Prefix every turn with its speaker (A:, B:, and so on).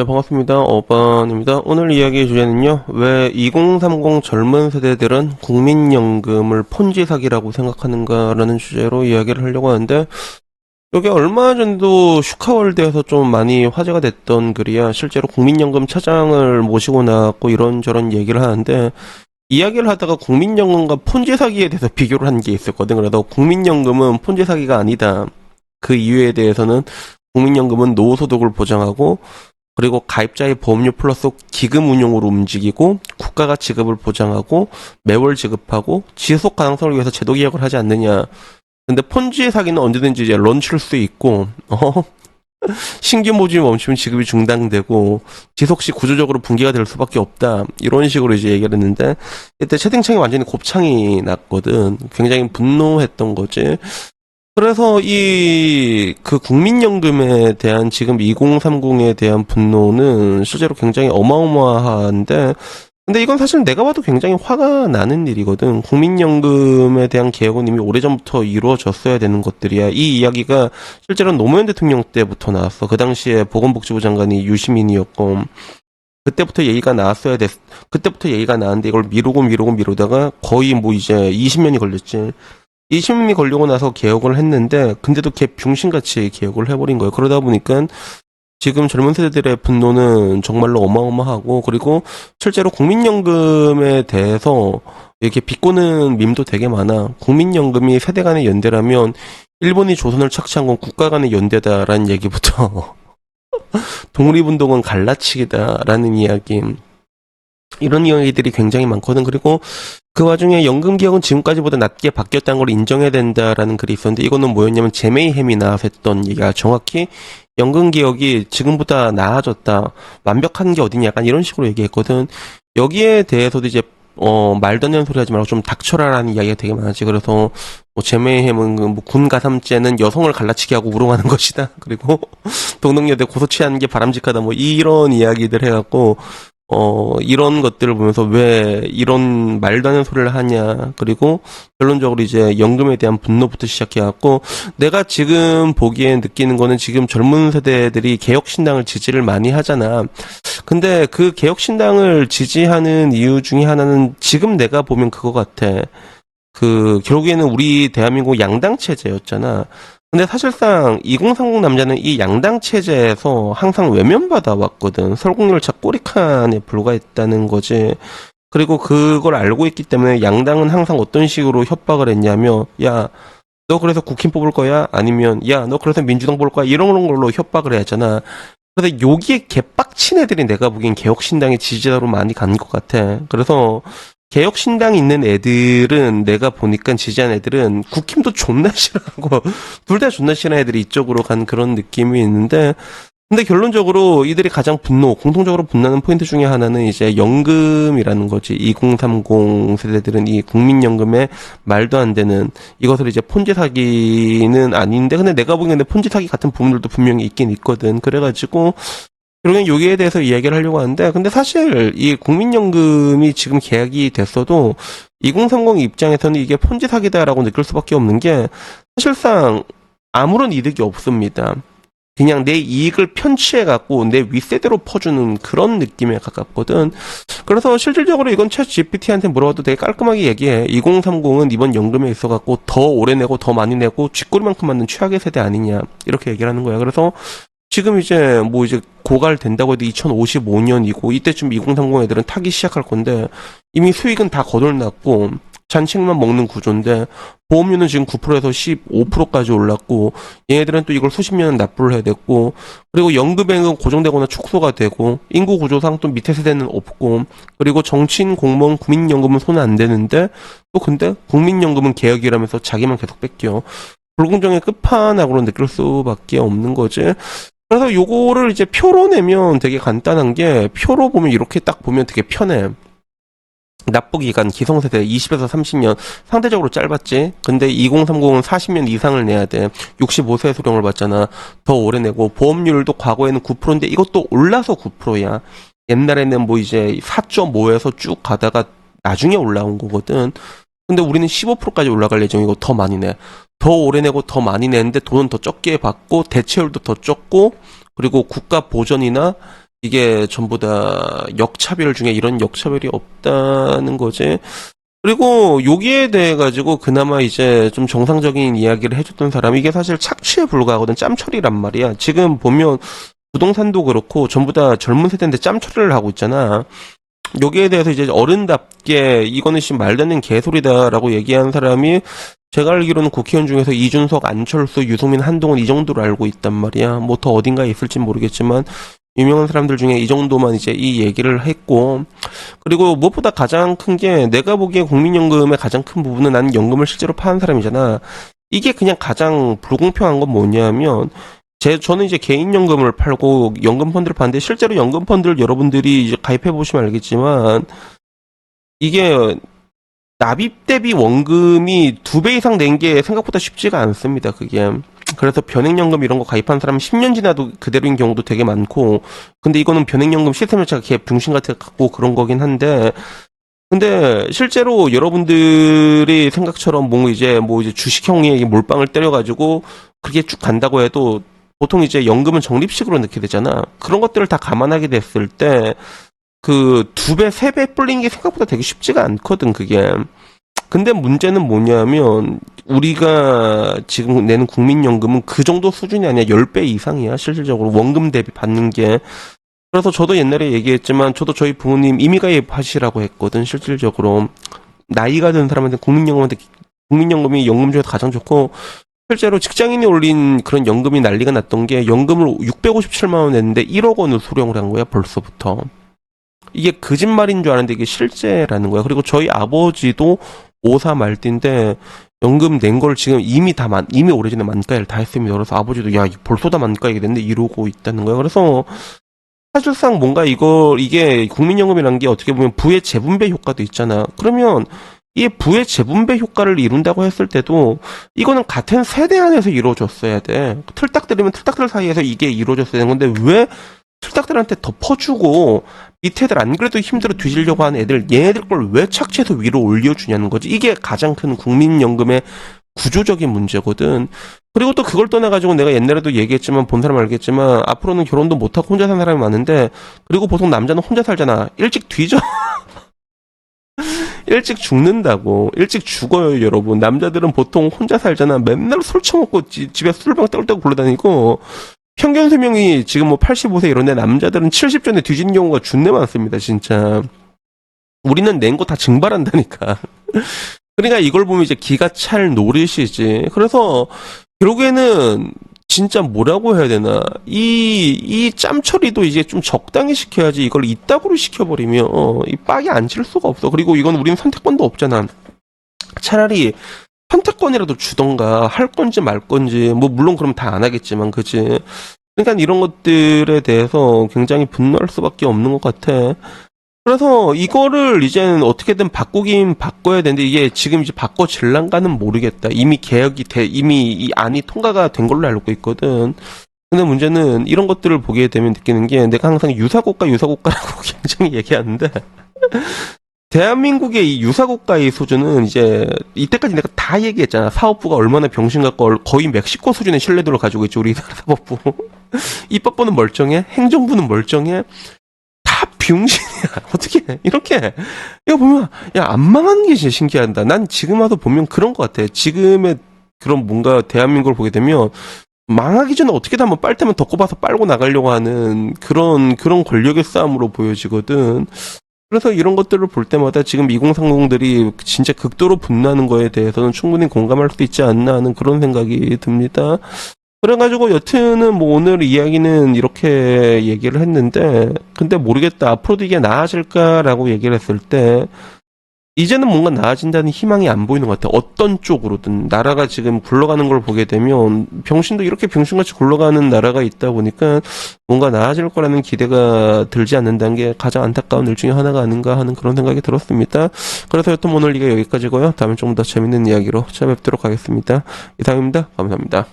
A: 네, 반갑습니다. 어반입니다. 오늘 이야기의 주제는요, 왜 2030 젊은 세대들은 국민연금을 폰지 사기라고 생각하는가라는 주제로 이야기를 하려고 하는데, 이게 얼마 전에도 슈카월드에서 좀 많이 화제가 됐던 글이야. 실제로 국민연금 차장을 모시고 나왔고 이런저런 얘기를 하는데, 이야기를 하다가 국민연금과 폰지 사기에 대해서 비교를 한 게 있었거든. 그래서 국민연금은 폰지 사기가 아니다. 그 이유에 대해서는 국민연금은 노후소득을 보장하고 그리고 가입자의 보험료 플러스 기금 운용으로 움직이고 국가가 지급을 보장하고 매월 지급하고 지속 가능성을 위해서 제도 개혁을 하지 않느냐. 근데 폰지의 사기는 언제든지 이제 런칠 수 있고 신규 모집이 멈추면 지급이 중단되고 지속시 구조적으로 붕괴가 될 수밖에 없다. 이런 식으로 이제 얘기를 했는데 이때 채팅창이 완전히 곱창이 났거든. 굉장히 분노했던 거지. 그래서 그 국민연금에 대한 지금 2030에 대한 분노는 실제로 굉장히 어마어마한데, 근데 이건 사실 내가 봐도 굉장히 화가 나는 일이거든. 국민연금에 대한 개혁은 이미 오래전부터 이루어졌어야 되는 것들이야. 이 이야기가 실제로 노무현 대통령 때부터 나왔어. 그 당시에 보건복지부 장관이 유시민이었고, 그때부터 얘기가 나왔는데 이걸 미루다가 거의 뭐 이제 20년이 걸렸지. 20년이 걸리고 나서 개혁을 했는데, 근데도 개 병신같이 개혁을 해버린 거예요. 그러다 보니까 지금 젊은 세대들의 분노는 정말로 어마어마하고, 그리고 실제로 국민연금에 대해서 이렇게 비꼬는 밈도 되게 많아. 국민연금이 세대 간의 연대라면 일본이 조선을 착취한 건 국가 간의 연대다라는 얘기부터 독립운동은 갈라치기다라는 이야기, 이런 이야기들이 굉장히 많거든. 그리고 그 와중에 연금개혁은 지금까지보다 낮게 바뀌었다는 걸 인정해야 된다라는 글이 있었는데, 이거는 뭐였냐면 제메이햄이 나와서 했던 얘기가 정확히 연금개혁이 지금보다 나아졌다, 완벽한 게 어디냐, 약간 이런 식으로 얘기했거든. 여기에 대해서도 이제 말도 안 되는 소리 하지 말고 좀 닥쳐라라는 이야기가 되게 많았지. 그래서 뭐 제메이햄은 뭐 군 가삼죄는 여성을 갈라치게 하고 우롱하는 것이다. 그리고 동덕여대 고소 취하는 게 바람직하다. 뭐 이런 이야기들 해갖고 이런 것들을 보면서 왜 이런 말도 안 되는 소리를 하냐. 그리고 결론적으로 이제 연금에 대한 분노부터 시작해갖고, 내가 지금 보기에 느끼는 거는 지금 젊은 세대들이 개혁신당을 지지를 많이 하잖아. 근데 그 개혁신당을 지지하는 이유 중에 하나는 지금 내가 보면 그거 같아. 결국에는 우리 대한민국 양당 체제였잖아. 근데 사실상 2030 남자는 이 양당 체제에서 항상 외면받아 왔거든. 설국열차 꼬리칸에 불과했다는 거지. 그리고 그걸 알고 있기 때문에 양당은 항상 어떤 식으로 협박을 했냐면, 야, 너 그래서 국힘 뽑을 거야? 아니면, 야, 너 그래서 민주당 뽑을 거야? 이런 걸로 협박을 했잖아. 그래서 여기에 개빡친 애들이 내가 보기엔 개혁신당의 지지자로 많이 간 것 같아. 그래서 개혁신당에 있는 애들은, 내가 보니까 지지한 애들은 국힘도 존나 싫어하고 둘 다 존나 싫어하는 애들이 이쪽으로 간 그런 느낌이 있는데, 근데 결론적으로 이들이 가장 공통적으로 분노하는 포인트 중에 하나는 이제 연금이라는 거지. 2030 세대들은 이 국민연금에 말도 안 되는 이것을 이제 폰지 사기는 아닌데, 근데 내가 보기에는 폰지 사기 같은 부분들도 분명히 있긴 있거든. 그래가지고 결국엔 여기에 대해서 이야기를 하려고 하는데, 근데 사실 이 국민연금이 지금 계약이 됐어도 2030 입장에서는 이게 폰지 사기다라고 느낄 수밖에 없는 게, 사실상 아무런 이득이 없습니다. 그냥 내 이익을 편취해갖고 내 윗세대로 퍼주는 그런 느낌에 가깝거든. 그래서 실질적으로 이건 챗 GPT한테 물어봐도 되게 깔끔하게 얘기해. 2030은 이번 연금에 있어갖고 더 오래 내고 더 많이 내고 쥐꼬리만큼 맞는 최악의 세대 아니냐, 이렇게 얘기를 하는 거야. 그래서 지금 이제 뭐 이제 고갈된다고 해도 2055년이고 이때쯤 2030 애들은 타기 시작할 건데, 이미 수익은 다 거덜났고 잔책만 먹는 구조인데, 보험료는 지금 9%에서 15%까지 올랐고, 얘네들은 또 이걸 수십 년은 납부를 해야 됐고, 그리고 연금액은 고정되거나 축소가 되고, 인구 구조상 또 밑에 세대는 없고, 그리고 정치인, 공무원, 국민연금은 손에 안 대는데, 또 근데 국민연금은 개혁이라면서 자기만 계속 뺏겨. 불공정의 끝판왕으로 느낄 수밖에 없는 거지. 그래서 요거를 이제 표로 내면 되게 간단한 게, 표로 보면 이렇게 딱 보면 되게 편해. 납부기간 기성세대 20에서 30년 상대적으로 짧았지. 근데 2030은 40년 이상을 내야 돼. 65세 수령을 받잖아. 더 오래 내고, 보험료율도 과거에는 9%인데 이것도 올라서 9%야. 옛날에는 뭐 이제 4.5에서 쭉 가다가 나중에 올라온 거거든. 근데 우리는 15%까지 올라갈 예정이고 더 많이 내. 더 오래 내고 더 많이 내는데 돈은 더 적게 받고 대체율도 더 적고, 그리고 국가 보전이나 이게 전부 다 역차별 중에 이런 역차별이 없다는 거지. 그리고 여기에 대해 가지고 그나마 이제 좀 정상적인 이야기를 해줬던 사람이 이게 사실 착취에 불과하거든. 짬처리란 말이야. 지금 보면 부동산도 그렇고 전부 다 젊은 세대인데 짬처리를 하고 있잖아. 여기에 대해서 이제 어른답게 이거는 지금 말도 안 되는 개소리다라고 얘기한 사람이 제가 알기로는 국회의원 중에서 이준석, 안철수, 유승민, 한동훈 이 정도로 알고 있단 말이야. 뭐 더 어딘가에 있을진 모르겠지만 유명한 사람들 중에 이 정도만 이제 이 얘기를 했고, 그리고 무엇보다 가장 큰 게 내가 보기에 국민연금의 가장 큰 부분은 나는 연금을 실제로 파는 사람이잖아. 이게 그냥 가장 불공평한 건 뭐냐면 저는 이제 개인연금을 팔고 연금펀드를 파는데 실제로 연금펀드를 여러분들이 이제 가입해 보시면 알겠지만 이게 납입 대비 원금이 2배 이상 낸 게 생각보다 쉽지가 않습니다. 그게. 그래서 변액연금 이런 거 가입한 사람은 10년 지나도 그대로인 경우도 되게 많고, 근데 이거는 변액연금 시스템 자체가 갭 중심 같아 갖고 그런 거긴 한데, 근데 실제로 여러분들이 생각처럼 뭐 이제 주식형의 몰빵을 때려가지고 그게 쭉 간다고 해도 보통 이제 연금은 적립식으로 넣게 되잖아. 그런 것들을 다 감안하게 됐을 때 그 2배, 3배 불린 게 생각보다 되게 쉽지가 않거든, 그게. 근데 문제는 뭐냐면 우리가 지금 내는 국민연금은 그 정도 수준이 아니야. 10배 이상이야, 실질적으로 원금 대비 받는 게. 그래서 저도 옛날에 얘기했지만 저도 저희 부모님 임의가입하시라고 했거든. 실질적으로 나이가 든 사람한테 국민연금이 연금 중에서 가장 좋고, 실제로 직장인이 올린 그런 연금이 난리가 났던 게 연금을 657만 원 냈는데 1억 원을 수령을 한 거야, 벌써부터. 이게 거짓말인 줄 아는데 이게 실제라는 거야. 그리고 저희 아버지도 54 말띠인데 연금 낸 걸 지금 이미 오래전에 만가액을 다 했습니다. 그래서 아버지도 야, 벌써 다 만가액이 됐는데 이러고 있다는 거야. 그래서 사실상 뭔가 이게 국민연금이라는 게 어떻게 보면 부의 재분배 효과도 있잖아. 그러면 이 부의 재분배 효과를 이룬다고 했을 때도 이거는 같은 세대 안에서 이루어졌어야 돼. 틀딱들이면 틀딱들 사이에서 이게 이루어졌어야 되는 건데 왜 틀딱들한테 덮어주고 밑에 애들 안 그래도 힘들어 뒤지려고 하는 애들 얘네들 걸 왜 착취해서 위로 올려주냐는 거지. 이게 가장 큰 국민연금의 구조적인 문제거든. 그리고 또 그걸 떠나가지고 내가 옛날에도 얘기했지만 본 사람 알겠지만 앞으로는 결혼도 못하고 혼자 사는 사람이 많은데, 그리고 보통 남자는 혼자 살잖아. 일찍 뒤져. 일찍 죽는다고. 일찍 죽어요, 여러분. 남자들은 보통 혼자 살잖아. 맨날 술 처먹고 집에 술방 떼굴떼굴 굴러다니고, 평균 수명이 지금 뭐 85세 이런데 남자들은 70 전에 뒤지는 경우가 준내 많습니다, 진짜. 우리는 낸 거 다 증발한다니까. 그러니까 이걸 보면 이제 기가 찰 노릇이지. 그래서 결국에는 진짜 뭐라고 해야 되나. 이 짬처리도 이제 좀 적당히 시켜야지 이걸 이따구로 시켜버리면 이 빡이 안 칠 수가 없어. 그리고 이건 우리는 선택권도 없잖아. 차라리 선택권이라도 주던가 할 건지 말 건지, 뭐 물론 그럼 다 안 하겠지만, 그치? 그러니까 이런 것들에 대해서 굉장히 분노할 수밖에 없는 것 같아. 그래서 이거를 이제는 어떻게든 바꾸긴 바꿔야 되는데 이게 지금 이제 바꿔질란가는 모르겠다. 이미 이미 이 안이 통과가 된 걸로 알고 있거든. 근데 문제는 이런 것들을 보게 되면 느끼는 게, 내가 항상 유사국가라고 굉장히 얘기하는데 대한민국의 이 유사국가의 수준은 이제 이때까지 내가 다 얘기했잖아. 사법부가 얼마나 병신 같고 거의 멕시코 수준의 신뢰도를 가지고 있지, 우리나라 사법부. 입법부는 멀쩡해, 행정부는 멀쩡해, 다 병신이야. 어떻게 이렇게. 이거 보면 야, 안 망하는 게 진짜 신기하다. 난 지금 와서 보면 그런 것 같아. 지금의 그런 뭔가 대한민국을 보게 되면 망하기 전에 어떻게든 한번 빨대면 더 꼽아서 빨고 나가려고 하는 그런 권력의 싸움으로 보여지거든. 그래서 이런 것들을 볼 때마다 지금 2030들이 진짜 극도로 분노하는 거에 대해서는 충분히 공감할 수 있지 않나 하는 그런 생각이 듭니다. 그래가지고 여튼은 뭐 오늘 이야기는 이렇게 얘기를 했는데, 근데 모르겠다. 앞으로도 이게 나아질까라고 얘기를 했을 때 이제는 뭔가 나아진다는 희망이 안 보이는 것 같아. 어떤 쪽으로든. 나라가 지금 굴러가는 걸 보게 되면 병신도 이렇게 병신같이 굴러가는 나라가 있다 보니까 뭔가 나아질 거라는 기대가 들지 않는다는 게 가장 안타까운 일 중에 하나가 아닌가 하는 그런 생각이 들었습니다. 그래서 여튼 오늘 이게 여기까지고요. 다음에 좀 더 재밌는 이야기로 찾아뵙도록 하겠습니다. 이상입니다. 감사합니다.